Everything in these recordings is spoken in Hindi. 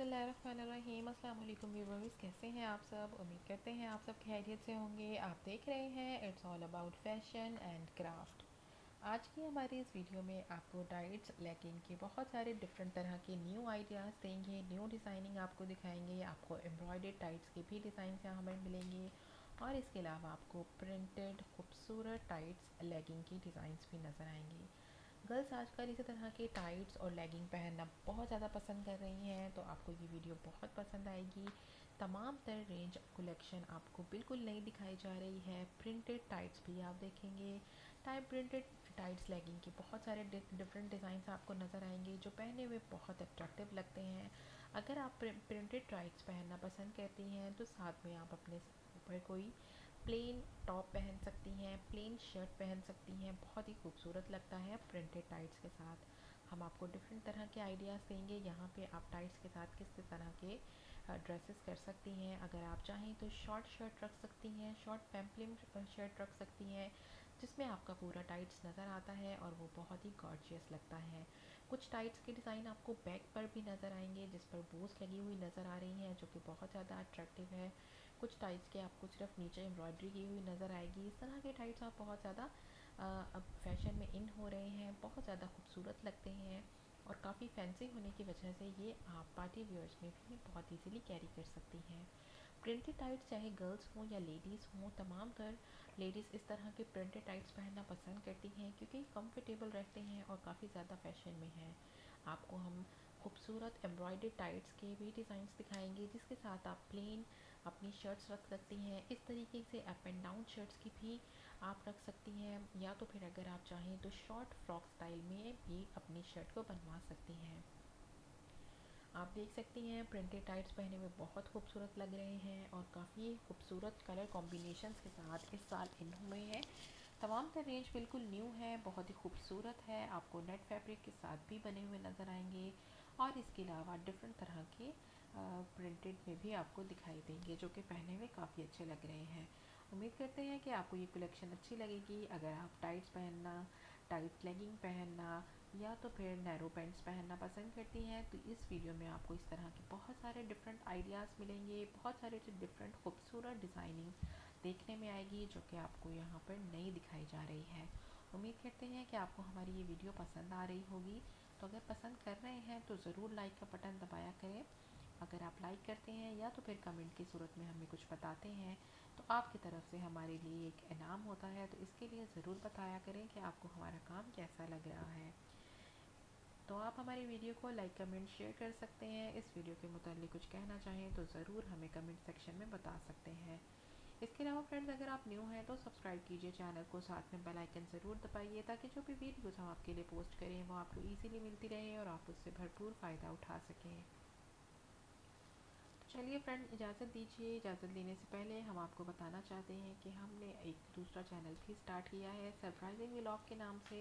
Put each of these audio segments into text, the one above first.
बिस्मिल्लाहिर्रहमानिर्रहीम। अस्सलाम वालेकुम व्यूअर्स, कैसे हैं आप सब? उम्मीद करते हैं आप सब खैरियत से होंगे। आप देख रहे हैं it's all about fashion and craft. आज की हमारी इस वीडियो में आपको टाइट्स लेगिंग के बहुत सारे डिफरेंट तरह के न्यू आइडियाज़ देंगे, न्यू डिज़ाइनिंग आपको दिखाएंगे। आपको एम्ब्रॉयडर्ड टाइट्स के भी डिज़ाइन यहाँ पर मिलेंगे और इसके अलावा आपको प्रिंटेड खूबसूरत टाइट्स लेगिंग की डिज़ाइंस भी नज़र आएंगी। गर्ल्स आजकल इसी तरह के टाइट्स और लेगिंग पहनना बहुत ज़्यादा पसंद कर रही हैं, तो आपको ये वीडियो बहुत पसंद आएगी। तमाम तर रेंज कलेक्शन आपको बिल्कुल नई दिखाई जा रही है। प्रिंटेड टाइट्स भी आप देखेंगे। प्रिंटेड टाइट्स लेगिंग के बहुत सारे डिफरेंट डिज़ाइंस आपको नज़र आएंगे जो पहने हुए बहुत अट्रैक्टिव लगते हैं। अगर आप प्रिंटेड टाइट्स पहनना पसंद करती हैं तो साथ में आप अपने ऊपर कोई प्लेन टॉप पहन सकती हैं, प्लेन शर्ट पहन सकती हैं। बहुत ही खूबसूरत लगता है प्रिंटेड टाइट्स के साथ। हम आपको डिफरेंट तरह के आइडियाज़ देंगे यहाँ पे आप टाइट्स के साथ किस किस तरह के ड्रेसेस कर सकती हैं। अगर आप चाहें तो शॉर्ट शर्ट रख सकती हैं, शॉर्ट पेम्पलिंग शर्ट रख सकती हैं जिसमें आपका पूरा टाइट्स नज़र आता है और वो बहुत ही गॉर्जियस लगता है। कुछ टाइट्स के डिज़ाइन आपको बैक पर भी नज़र आएंगे जिस पर बोस लगी हुई नज़र आ रही हैं जो कि बहुत ज़्यादा अट्रैक्टिव है। कुछ टाइट्स के आपको सिर्फ नीचे एम्ब्रॉयडरी की हुई नज़र आएगी। इस तरह के टाइट्स आप बहुत ज़्यादा अब फैशन में इन हो रहे हैं, बहुत ज़्यादा खूबसूरत लगते हैं और काफ़ी फैंसी होने की वजह से ये आप पार्टी वेयर्स में भी बहुत इजीली कैरी कर सकती हैं। प्रिंटेड टाइट्स चाहे गर्ल्स हों या लेडीज़ हों, तमाम तर लेडीज़ इस तरह के प्रिंटेड टाइट्स पहनना पसंद करती हैं क्योंकि कंफर्टेबल रहते हैं और काफ़ी ज़्यादा फैशन में हैं। आपको हम खूबसूरत एम्ब्रॉयडर्ड टाइट्स के भी डिज़ाइंस दिखाएंगे जिसके साथ आप प्लेन अपनी शर्ट्स रख सकती हैं। इस तरीके से अप एंड डाउन शर्ट्स की भी आप रख सकती हैं, या तो फिर अगर आप चाहें तो शॉर्ट फ्रॉक स्टाइल में भी अपनी शर्ट को बनवा सकती हैं। आप देख सकती हैं प्रिंटेड टाइट्स पहने हुए बहुत खूबसूरत लग रहे हैं और काफ़ी खूबसूरत कलर कॉम्बिनेशंस के साथ इस साल इन हुए हैं। तमाम तर रेंज बिल्कुल न्यू है, बहुत ही खूबसूरत है। आपको नेट फैब्रिक के साथ भी बने हुए नज़र आएंगे और इसके अलावा डिफरेंट तरह के प्रिंटेड में भी आपको दिखाई देंगे जो कि पहने में काफ़ी अच्छे लग रहे हैं। उम्मीद करते हैं कि आपको ये कलेक्शन अच्छी लगेगी। अगर आप टाइट्स पहनना, टाइट लेगिंग पहनना या तो फिर नैरो पैंट्स पहनना पसंद करती हैं तो इस वीडियो में आपको इस तरह के बहुत सारे डिफरेंट आइडियाज़ मिलेंगे, बहुत सारे डिफरेंट खूबसूरत डिज़ाइनिंग देखने में आएगी जो कि आपको यहाँ पर नई दिखाई जा रही है। उम्मीद करते हैं कि आपको हमारी ये वीडियो पसंद आ रही होगी। तो अगर पसंद कर रहे हैं तो ज़रूर लाइक का बटन दबाया करें। अगर आप लाइक करते हैं या तो फिर कमेंट की सूरत में हमें कुछ बताते हैं तो आपकी तरफ से हमारे लिए एक इनाम होता है, तो इसके लिए ज़रूर बताया करें कि आपको हमारा काम कैसा लग रहा है। तो आप हमारी वीडियो को लाइक कमेंट शेयर कर सकते हैं। इस वीडियो के मुतालिक कुछ कहना चाहें तो ज़रूर हमें कमेंट सेक्शन में बता सकते हैं। इसके अलावा फ्रेंड्स, अगर आप न्यू हैं तो सब्सक्राइब कीजिए चैनल को, साथ में बेल आइकन ज़रूर दबाइए ताकि जो भी वीडियोस हम आपके लिए पोस्ट करें वो आपको ईजीली मिलती रहे और आप उससे भरपूर फ़ायदा उठा सकें। तो चलिए फ्रेंड, इजाज़त दीजिए। इजाज़त लेने से पहले हम आपको बताना चाहते हैं कि हमने एक दूसरा चैनल भी स्टार्ट किया है सरप्राइजिंग व्लॉग के नाम से,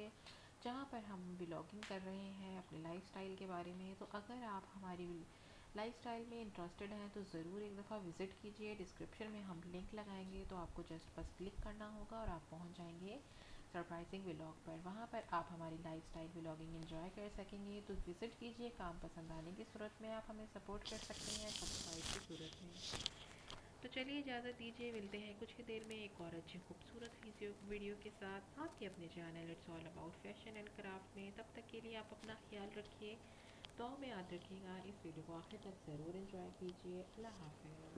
जहाँ पर हम व्लॉगिंग कर रहे हैं अपने लाइफस्टाइल के बारे में। तो अगर आप हमारी लाइफस्टाइल में इंटरेस्टेड हैं तो ज़रूर एक दफ़ा विज़िट कीजिए। डिस्क्रिप्शन में हम लिंक लगाएंगे तो आपको जस्ट बस क्लिक करना होगा और आप पहुँच जाएंगे सरप्राइजिंग व्लॉग पर। वहाँ पर आप हमारी लाइफस्टाइल व्लॉगिंग एंजॉय कर सकेंगे। तो विज़िट कीजिए। काम पसंद आने की सूरत में आप हमें सपोर्ट कर सकते हैं सब्सक्राइब की सूरत में। तो चलिए इजाज़त दीजिए, मिलते हैं कुछ ही देर में एक और अच्छी खूबसूरत वीडियो के साथ आपके अपने channel it's all about fashion and craft में। तब तक के लिए आप अपना ख्याल रखिए, दुआ में याद रखिएगा। इस वीडियो को आखिर तक ज़रूर एंजॉय कीजिए। अल्लाह हाफ़िज़।